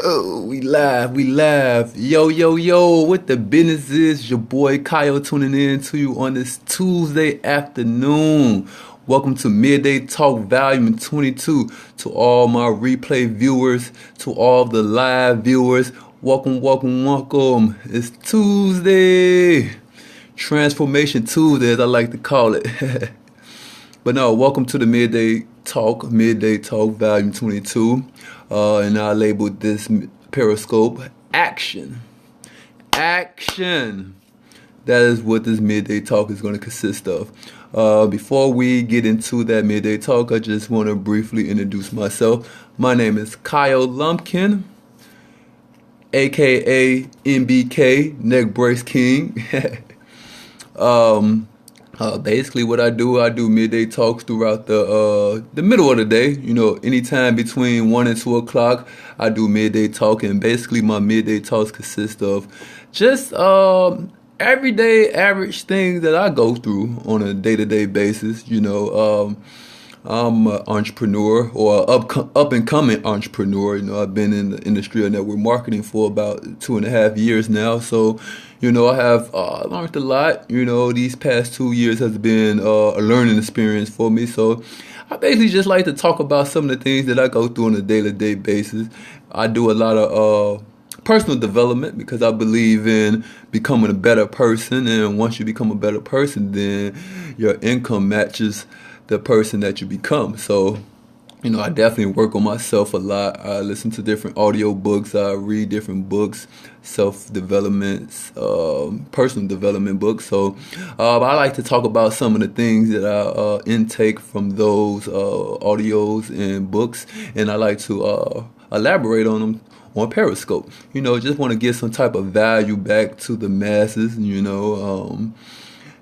We live. Yo, what the business is? Your boy Kyle tuning in to you on this Tuesday afternoon. Welcome to Midday Talk Volume 22. To all my replay viewers, to all the live viewers, welcome. It's Tuesday. Transformation Tuesday, as I like to call it. But no, welcome to the Midday Talk Volume 22. And I labeled this Periscope Action. That is what this Midday Talk is going to consist of. Before we get into that Midday Talk, I just want to briefly introduce myself. My name is Kyle Lumpkin, aka MBK, Neck Brace King. Basically what I do midday talks throughout the middle of the day. You know, anytime between 1 and 2 o'clock, I do midday talk, and basically my midday talks consist of just everyday average things that I go through on a day-to-day basis. You know, I'm an entrepreneur, or up and coming entrepreneur. You know, I've been in the industry of network marketing for about 2.5 years now. So, you know, I have learned a lot. You know, these past 2 years has been a learning experience for me. So I basically just like to talk about some of the things that I go through on a day-to-day basis. I do a lot of personal development because I believe in becoming a better person. And once you become a better person, then your income matches the person that you become. So, you know, I definitely work on myself a lot. I listen to different audio books. I read different books, self-development, personal development books. So I like to talk about some of the things that I intake from those audios and books, and I like to elaborate on them on Periscope. You know, just want to get some type of value back to the masses, you know.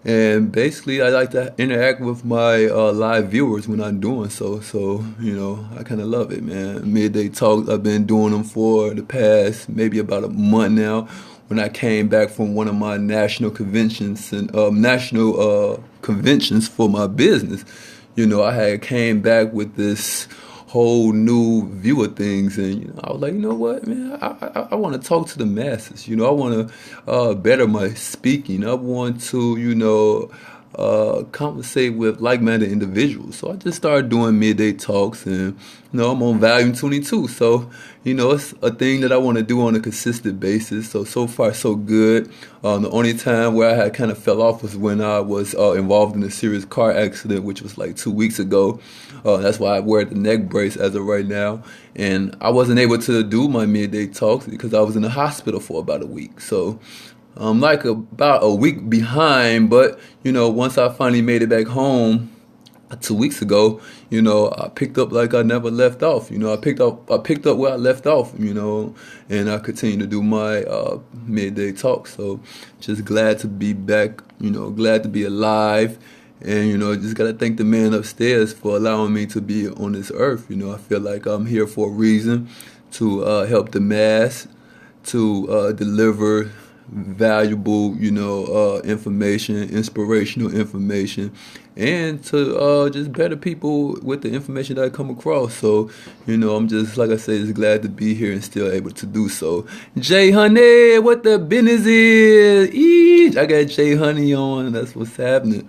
And basically, I like to interact with my live viewers when I'm doing so. So, you know, I kind of love it, man. Midday talks, I've been doing them for the past maybe about a month now. When I came back from one of my national conventions and conventions for my business, you know, I had came back with this whole new view of things, and you know, I was like, you know what, man, I want to talk to the masses. You know, I want to better my speaking. I want to, you know, conversate with like-minded individuals. So I just started doing midday talks, and you know, I'm on volume 22. So, you know, it's a thing that I want to do on a consistent basis. So far, so good. The only time where I had kind of fell off was when I was involved in a serious car accident, which was like 2 weeks ago. That's why I wear the neck brace as of right now. And I wasn't able to do my midday talks because I was in the hospital for about a week. So I'm like about a week behind, but you know, once I finally made it back home 2 weeks ago, you know, I picked up like I never left off. You know, I picked up where I left off, you know, and I continue to do my midday talk. So just glad to be back, you know, glad to be alive. And, you know, just got to thank the man upstairs for allowing me to be on this earth. You know, I feel like I'm here for a reason, to help the mass, to deliver valuable, you know, information, inspirational information, and to just better people with the information that I come across. So, you know, I'm just, like I say, just glad to be here and still able to do so. Jay Honey, what the business is? Eesh, I got Jay Honey on. That's what's happening.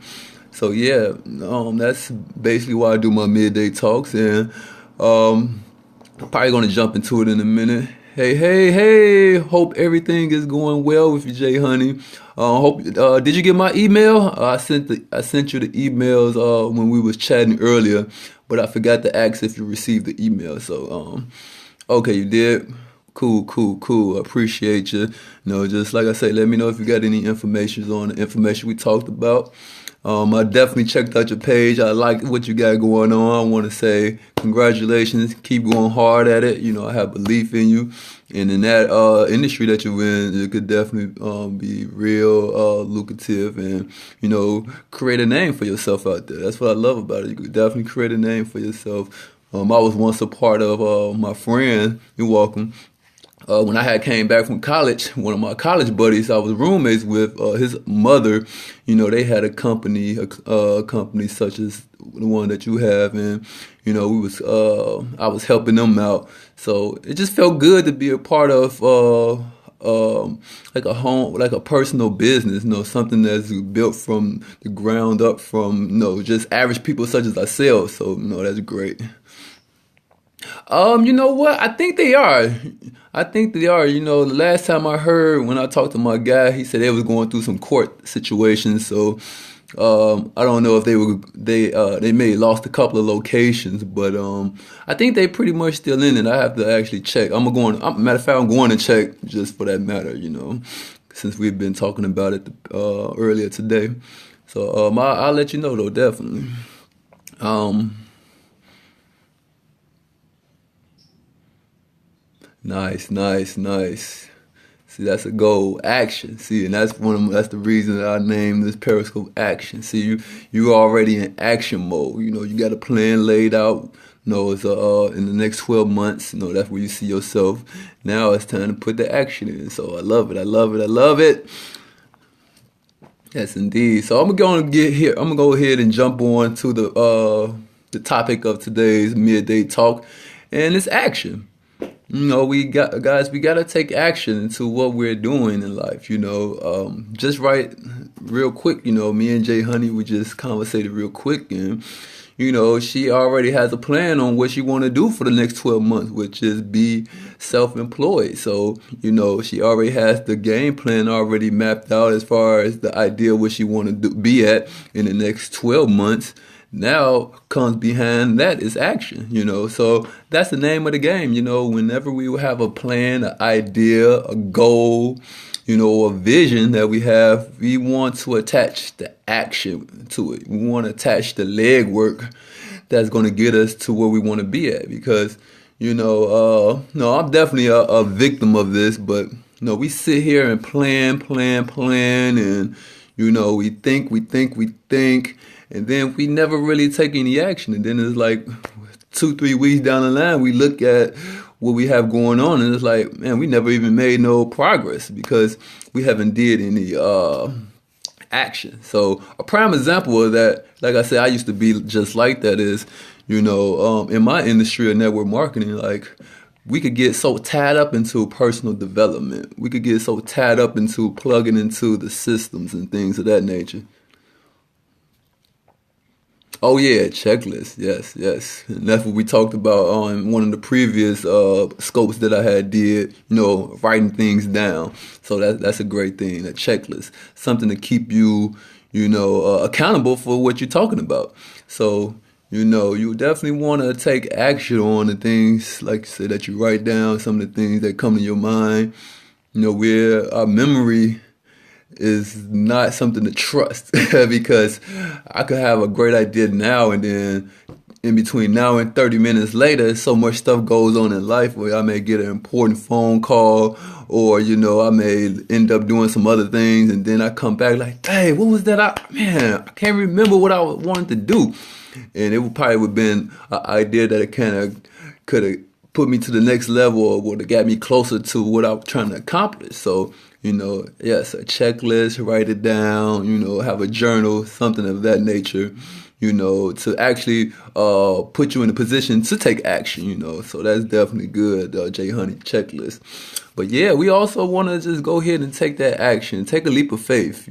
So yeah, that's basically why I do my midday talks, and I'm probably gonna jump into it in a minute. Hey! Hope everything is going well with you, Jay Honey. Did you get my email? I sent you the emails when we was chatting earlier, but I forgot to ask if you received the email. So okay, you did. Cool. I appreciate you. You know, just like I say, let me know if you got any information on the information we talked about. I definitely checked out your page. I like what you got going on. I want to say congratulations. Keep going hard at it. You know, I have belief in you. And in that industry that you're in, it could definitely be real lucrative, and, you know, create a name for yourself out there. That's what I love about it. You could definitely create a name for yourself. I was once a part of my friend. You're welcome. When I had came back from college, one of my college buddies I was roommates with, his mother, you know, they had a company such as the one that you have, and I was helping them out. So it just felt good to be a part of like a home, like a personal business, something that's built from the ground up from just average people such as ourselves. So that's great. You know what? I think they are. I think they are. The last time I heard when I talked to my guy, he said they was going through some court situations. So I don't know if they may have lost a couple of locations, but I think they pretty much still in it. I have to actually check. Matter of fact, I'm going to check just for that matter. Since we've been talking about it earlier today. So I'll let you know though, definitely. Um, Nice, nice, nice. See, that's a goal. Action. See, and that's the reason that I named this Periscope Action. See, you already in action mode. You got a plan laid out. It's in the next 12 months. That's where you see yourself. Now it's time to put the action in. So I love it. I love it. I love it. Yes, indeed. So I'm gonna get here. I'm gonna go ahead and jump on to the topic of today's midday talk, and it's action. We gotta take action into what we're doing in life. Just right, real quick. Me and Jay Honey, we just conversated real quick, and she already has a plan on what she want to do for the next 12 months, which is be self-employed. So she already has the game plan already mapped out as far as the idea what she want to be at in the next 12 months. Now comes behind that is action. So that's the name of the game. Whenever we have a plan, an idea, a goal, a vision that we have, we want to attach the action to it. We want to attach the legwork that's going to get us to where we want to be at. Because, no, I'm definitely a victim of this, but, we sit here and plan, and, we think, and then we never really take any action. And then it's like 2-3 weeks down the line, we look at what we have going on, and it's like, man, we never even made no progress because we haven't did any action. So a prime example of that, like I said, I used to be just like that is, in my industry of network marketing, like we could get so tied up into personal development. We could get so tied up into plugging into the systems and things of that nature. Oh yeah, checklist. Yes, yes. And that's what we talked about on one of the previous scopes that I had did, writing things down. So that's a great thing, a checklist. Something to keep you, accountable for what you're talking about. So, you definitely want to take action on the things, like you said, that you write down, some of the things that come to your mind, where our memory is not something to trust because I could have a great idea now and then in between now and 30 minutes later, so much stuff goes on in life where I may get an important phone call or, I may end up doing some other things and then I come back like, hey, what was that? I can't remember what I wanted to do. And it would have been an idea that it kind of could have put me to the next level or would have got me closer to what I was trying to accomplish. So, yes, a checklist, write it down, have a journal, something of that nature, to actually put you in a position to take action, So that's definitely good, J Honey checklist. But yeah, we also want to just go ahead and take that action, take a leap of faith,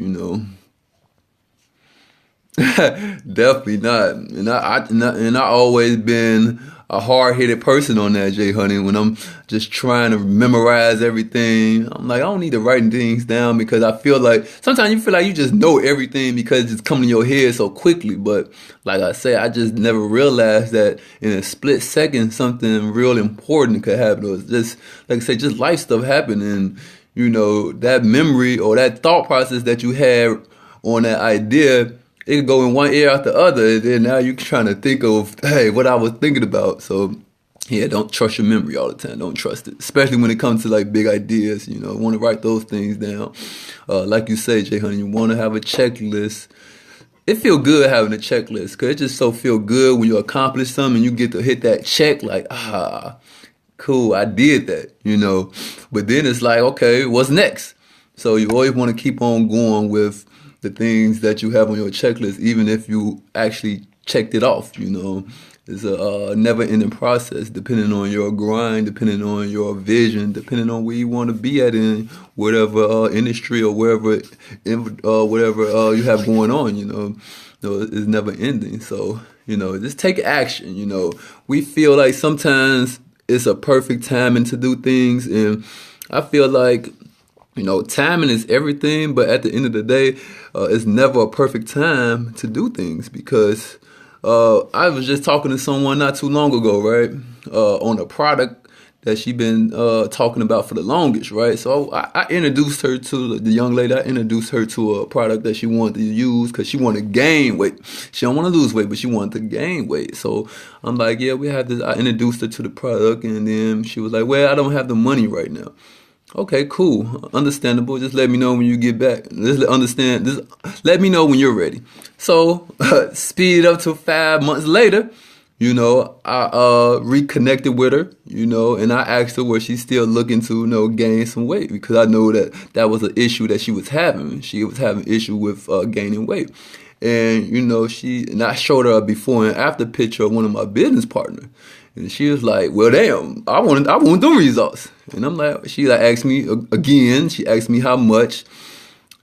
Definitely not. And I always been a hard-headed person on that, Jay Honey. When I'm just trying to memorize everything, I'm like, I don't need to write things down because I feel like sometimes you feel like you just know everything because it's coming to your head so quickly. But like I say, I just never realized that in a split second something real important could happen. Or it's just like I say, just life stuff happen, and that memory or that thought process that you had on that idea, it could go in one ear out the other, and then now you're trying to think of, hey, what I was thinking about. So, yeah, don't trust your memory all the time. Don't trust it, especially when it comes to like big ideas. Want to write those things down. Like you say, Jay Honey, you want to have a checklist. It feel good having a checklist because it just so feel good when you accomplish something and you get to hit that check like, cool, I did that, But then it's like, okay, what's next? So you always want to keep on going with the things that you have on your checklist, even if you actually checked it off. It's a never-ending process, depending on your grind, depending on your vision, depending on where you want to be at in whatever industry or whatever you have going on. It's never ending. So just take action. We feel like sometimes it's a perfect timing to do things, and I feel like timing is everything, but at the end of the day, it's never a perfect time to do things because I was just talking to someone not too long ago, right, on a product that she been talking about for the longest, right? So I introduced her to the young lady. I introduced her to a product that she wanted to use because she wanted to gain weight. She don't want to lose weight, but she wanted to gain weight. So I'm like, yeah, we have this. I introduced her to the product, and then she was like, well, I don't have the money right now. Okay, cool. Understandable. Just let me know when you get back. Just let me know when you're ready. So, speed it up to 5 months later, I reconnected with her, and I asked her was she still looking to, gain some weight because I know that was an issue that she was having. She was having issue with gaining weight. And, I showed her a before and after picture of one of my business partners. And she was like, well, damn, I want them results. And I'm like, she asked me again, she asked me how much,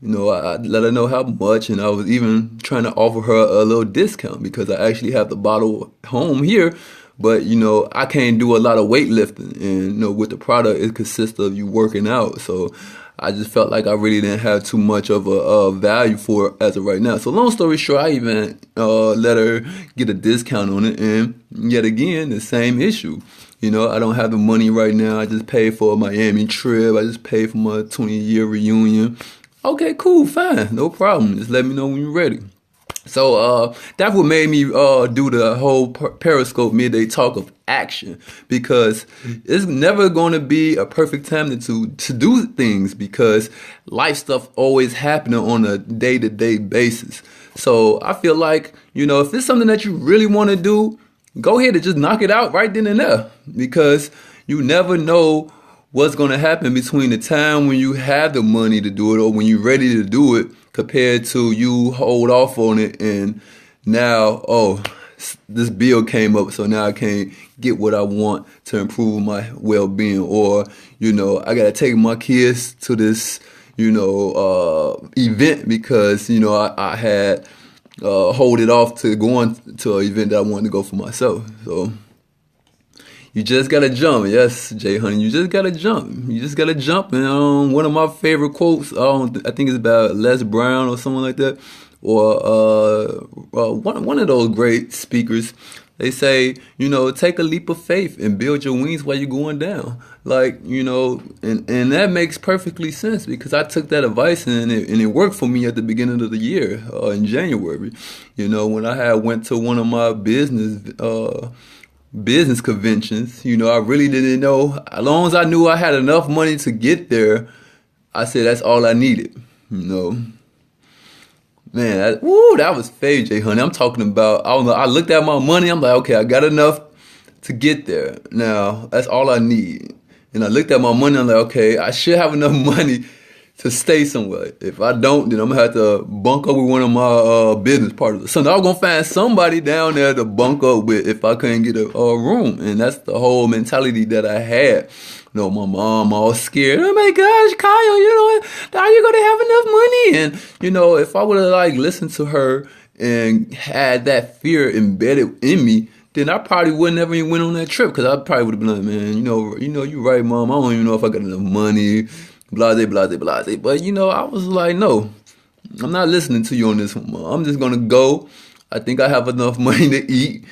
I let her know how much. And I was even trying to offer her a little discount because I actually have the bottle home here. But, I can't do a lot of weightlifting. And, with the product, it consists of you working out. So I just felt like I really didn't have too much of a value for it as of right now. So long story short, I even let her get a discount on it. And yet again, the same issue. I don't have the money right now. I just paid for a Miami trip. I just paid for my 20-year reunion. Okay, cool, fine, no problem. Just let me know when you're ready. So that's what made me do the whole Periscope midday talk of action, because it's never going to be a perfect time to do things because life stuff always happening on a day-to-day basis. So I feel like, if it's something that you really want to do, go ahead and just knock it out right then and there, because you never know what's going to happen between the time when you have the money to do it or when you're ready to do it compared to you hold off on it and now, this bill came up, so now I can't get what I want to improve my well-being, or, I got to take my kids to this, event because, I had hold it off to going to an event that I wanted to go for myself. So you just gotta jump. Yes, Jay Honey, you just gotta jump. You just gotta jump. And one of my favorite quotes, I think it's about Les Brown or someone like that, or one of those great speakers. They say, take a leap of faith and build your wings while you're going down. Like, and that makes perfectly sense because I took that advice and it worked for me at the beginning of the year, in January. When I had went to one of my business conventions, I really didn't know. As long as I knew I had enough money to get there, I said that's all I needed. Man, that was fave, Jay Honey. I'm talking about, I looked at my money, I'm like, okay, I got enough to get there. Now, that's all I need. And I looked at my money, I'm like, okay, I should have enough money to stay somewhere. If I don't, then I'm going to have to bunk up with one of my business partners. So now I'm going to find somebody down there to bunk up with if I couldn't get a room. And that's the whole mentality that I had. My mom all scared. Oh my gosh, Kyle, are you going to have enough money? And, if I would have listened to her and had that fear embedded in me, then I probably wouldn't have even went on that trip because I probably would have been like, man, you're right, Mom. I don't even know if I got enough money. Blase, blase, blase. But, I was like, no, I'm not listening to you on this one, Mom. I'm just going to go. I think I have enough money to eat.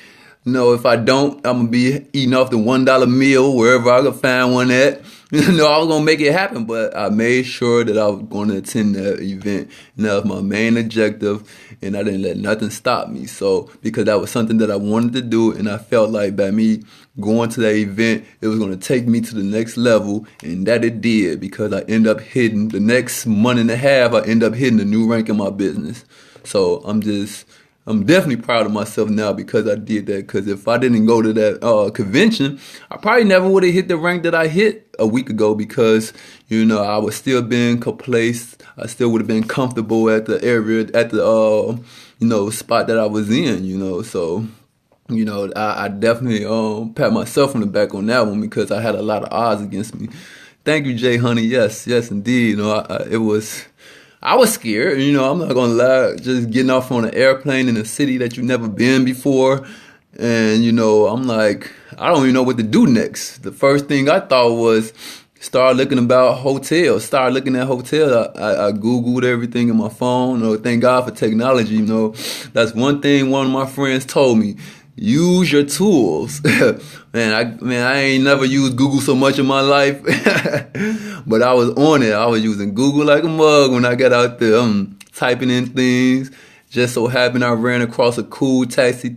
If I don't, I'm going to be eating off the $1 meal wherever I could find one at. I was going to make it happen, but I made sure that I was going to attend that event. And that was my main objective, and I didn't let nothing stop me. So, because that was something that I wanted to do, and I felt like by me going to that event, it was going to take me to the next level, and that it did, because I ended up hitting the next month and a half, I ended up hitting a new rank in my business. So, I'm just I'm definitely proud of myself now because I did that. Because if I didn't go to that convention, I probably never would have hit the rank that I hit a week ago because, I was still being complacent. I still would have been comfortable at the area, at the, spot that I was in, So, I definitely pat myself on the back on that one because I had a lot of odds against me. Thank you, Jay Honey. Yes, yes, indeed. It was. I was scared. I'm not gonna lie. Just getting off on an airplane in a city that you've never been before, and I'm like, I don't even know what to do next. The first thing I thought was start looking about hotels. Start looking at hotels. I googled everything in my phone. Thank God for technology. That's one thing one of my friends told me. Use your tools. Man, I ain't never used Google so much in my life. But I was on it. I was using Google like a mug when I got out there. Typing in things. Just so happened I ran across a cool taxi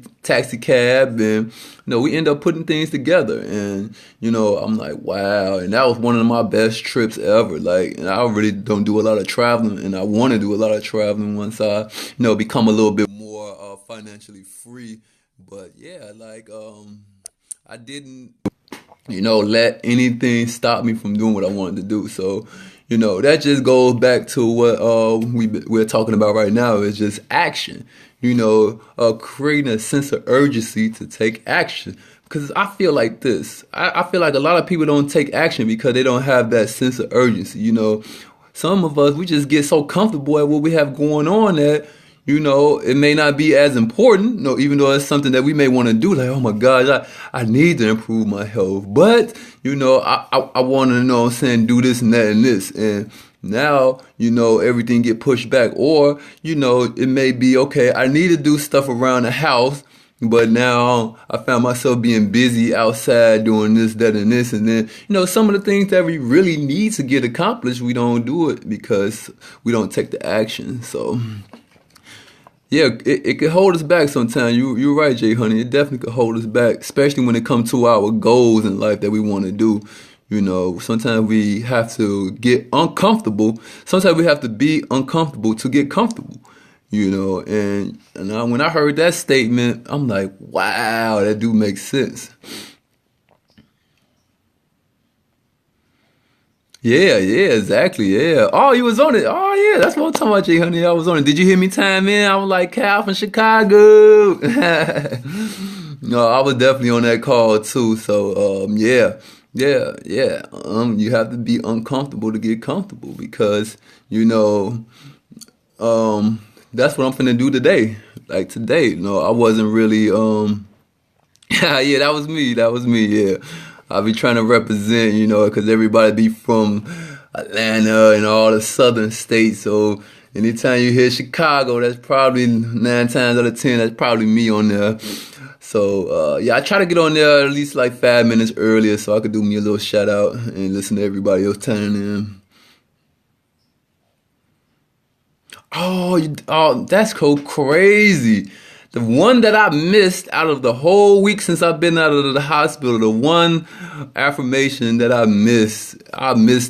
cab, and we end up putting things together. And I'm like, wow. And that was one of my best trips ever. Like, and I really don't do a lot of traveling, and I want to do a lot of traveling once I become a little bit more financially free. But yeah, like I didn't let anything stop me from doing what I wanted to do. So, that just goes back to what we're talking about right now is just action. Creating a sense of urgency to take action. Because I feel like this. I feel like a lot of people don't take action because they don't have that sense of urgency. Some of us, we just get so comfortable at what we have going on that it may not be as important, even though it's something that we may want to do. Like, oh my gosh, I need to improve my health. But, I want to, do this and that and this. And now, everything get pushed back. Or, it may be, okay, I need to do stuff around the house. But now I found myself being busy outside doing this, that, and this. And then, some of the things that we really need to get accomplished, we don't do it because we don't take the action. So... yeah, it could hold us back sometimes. You're right, Jay Honey. It definitely could hold us back, especially when it comes to our goals in life that we want to do. Sometimes we have to get uncomfortable. Sometimes we have to be uncomfortable to get comfortable. When I heard that statement, I'm like, wow, that do make sense. Yeah, exactly. Yeah. Oh, you was on it. Oh, yeah. That's what I'm talking about, Jay Honey. I was on it. Did you hear me time in? I was like, Cal from Chicago. No, I was definitely on that call too. So, yeah. You have to be uncomfortable to get comfortable because, that's what I'm finna do today. Like today, I wasn't really, yeah, that was me. That was me. Yeah. I be trying to represent, because everybody be from Atlanta and all the southern states. So anytime you hear Chicago, that's probably 9 times out of 10, that's probably me on there. So yeah, I try to get on there at least like 5 minutes earlier so I could do me a little shout out and listen to everybody else turning in. Oh, that's crazy. The one that I missed out of the whole week since I've been out of the hospital, the one affirmation that I missed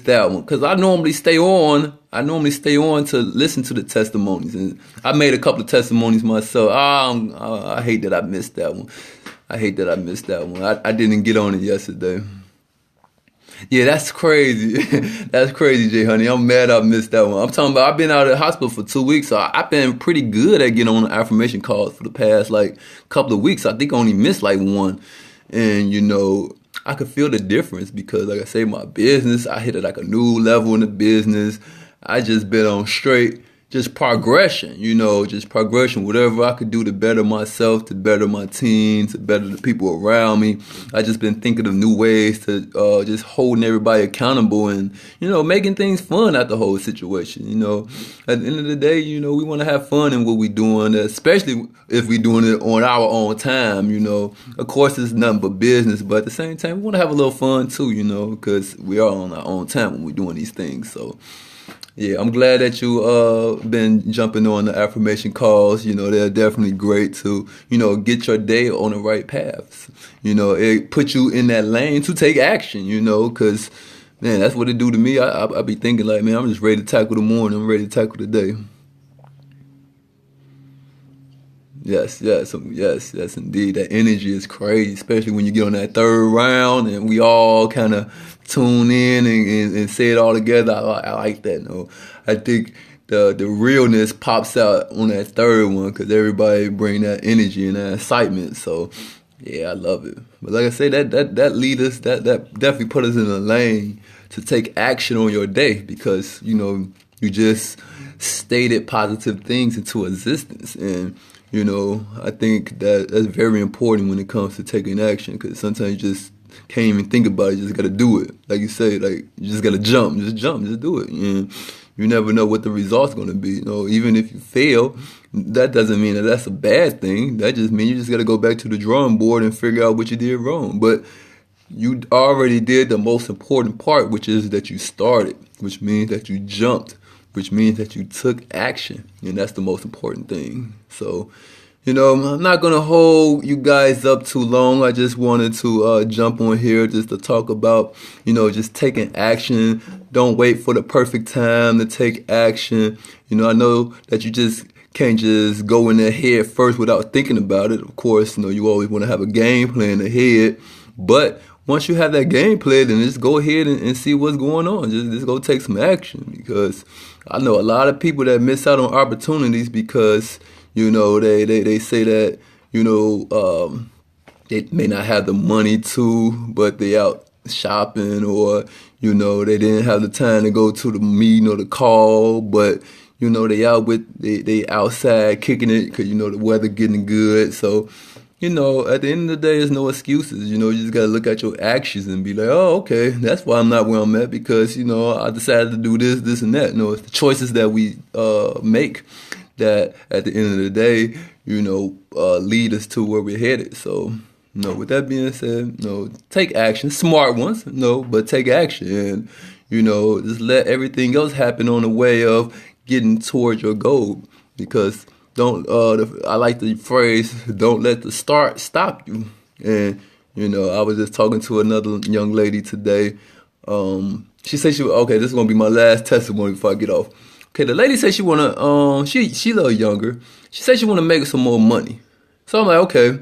that one. Because I normally stay on. I normally stay on to listen to the testimonies. And I made a couple of testimonies myself. I hate that I missed that one. I hate that I missed that one. I didn't get on it yesterday. Yeah, that's crazy. That's crazy, Jay Honey. I'm mad I missed that one. I'm talking about I've been out of the hospital for 2 weeks, so I've been pretty good at getting on the affirmation calls for the past like couple of weeks. I think I only missed like one. And I could feel the difference because like I say, my business, I hit it like a new level in the business. I just been on straight just progression, just progression, whatever I could do to better myself, to better my team, to better the people around me. I just been thinking of new ways to just holding everybody accountable and, making things fun at the whole situation. At the end of the day, we want to have fun in what we doing, especially if we doing it on our own time, Of course, it's nothing but business, but at the same time, we want to have a little fun too, because we are on our own time when we're doing these things. So, yeah, I'm glad that you been jumping on the affirmation calls. They're definitely great to, get your day on the right paths. It puts you in that lane to take action, because, man, that's what it do to me. I be thinking like, man, I'm just ready to tackle the morning. I'm ready to tackle the day. Yes, yes, yes, yes, indeed. That energy is crazy, especially when you get on that third round and we all kind of tune in and say it all together. I like that. No, I think the realness pops out on that third one because everybody bring that energy and that excitement. So, yeah, I love it. But like I say, that lead us that definitely put us in a lane to take action on your day because you just stated positive things into existence and. I think that's very important when it comes to taking action because sometimes you just can't even think about it. You just got to do it. Like you say, like you just got to jump, just do it. And you never know what the result's going to be. Even if you fail, that doesn't mean that that's a bad thing. That just means you just got to go back to the drawing board and figure out what you did wrong. But you already did the most important part, which is that you started, which means that you jumped, which means that you took action. And that's the most important thing. So, I'm not going to hold you guys up too long. I just wanted to jump on here just to talk about, just taking action. Don't wait for the perfect time to take action. I know that you just can't just go in there head first without thinking about it. Of course, you always want to have a game plan ahead. But once you have that game plan, then just go ahead and see what's going on. Just go take some action because I know a lot of people that miss out on opportunities because, they say that, they may not have the money to, but they out shopping or, they didn't have the time to go to the meeting or the call, but, they out they outside kicking it because, the weather getting good. So, at the end of the day, there's no excuses. You just got to look at your actions and be like, oh, okay, that's why I'm not where I'm at because, I decided to do this, this, and that. It's the choices that we make that at the end of the day, lead us to where we're headed. So, with that being said, take action. Smart ones, but take action. And, just let everything else happen on the way of getting towards your goal because don't I like the phrase don't let the start stop you. And I was just talking to another young lady today. She said okay, this is gonna be my last testimony before I get off. Okay, the lady said she wanna she a little younger. She said she wanna make some more money. So I'm like, okay,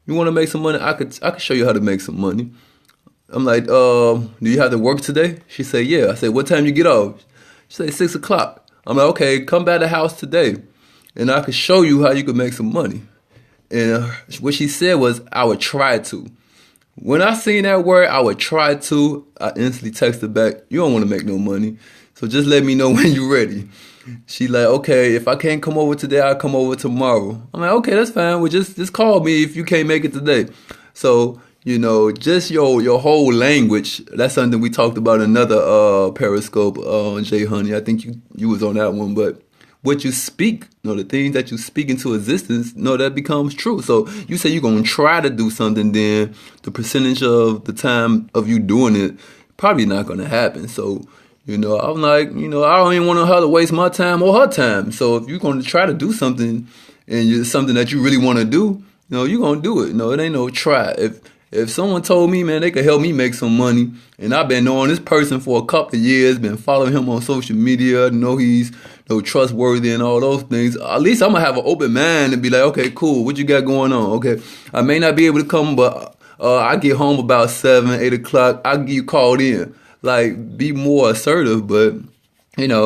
you wanna make some money? I could show you how to make some money. I'm like, do you have to work today? She said, yeah. I said, what time you get off? She said 6 o'clock. I'm like, okay, come by the house today and I could show you how you could make some money. And what she said was, I would try to. When I seen that word, I would try to, I instantly texted back, you don't want to make no money. So just let me know when you're ready. She like, okay, if I can't come over today, I'll come over tomorrow. I'm like, okay, that's fine. Well, just call me if you can't make it today. So, just your whole language, that's something we talked about in another Periscope, Jay Honey. I think you was on that one, but what you speak, the things that you speak into existence, that becomes true. So you say you're going to try to do something, then the percentage of the time of you doing it probably not going to happen. So, I'm like, I don't even want her to waste my time or her time. So if you're going to try to do something and it's something that you really want to do, you're going to do it. It ain't no try. If someone told me, man, they could help me make some money, and I've been knowing this person for a couple of years, been following him on social media, know he's trustworthy and all those things, at least I'm going to have an open mind and be like, okay, cool, what you got going on? Okay, I may not be able to come, but I get home about 7, 8 o'clock, I'll get you called in. Like, be more assertive, but,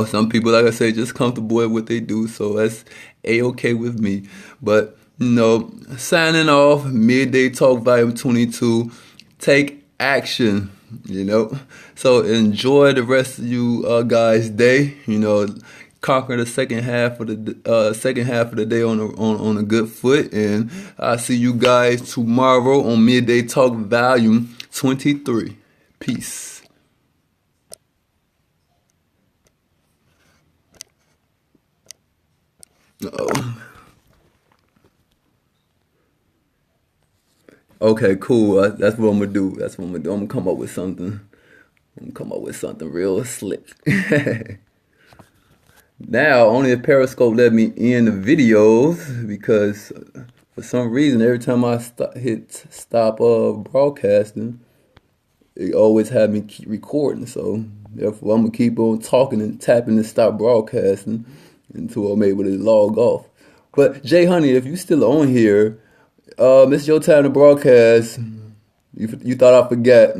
some people, like I said, just comfortable with what they do, so that's A-okay with me. But, signing off, Midday Talk Volume 22. Take action, So enjoy the rest of you guys' day. Conquer the second half of the day on a good foot. And I'll see you guys tomorrow on Midday Talk Volume 23. Peace. Uh-oh. Okay, cool. That's what I'm gonna do. That's what I'm gonna do. I'm gonna come up with something. I'm gonna come up with something real slick. Now, only if Periscope let me in the videos because for some reason, every time I hit stop broadcasting, it always had me keep recording. So therefore, I'm gonna keep on talking and tapping to stop broadcasting until I'm able to log off. But Jay Honey, if you still on here, it's your time to broadcast. You thought I forgot.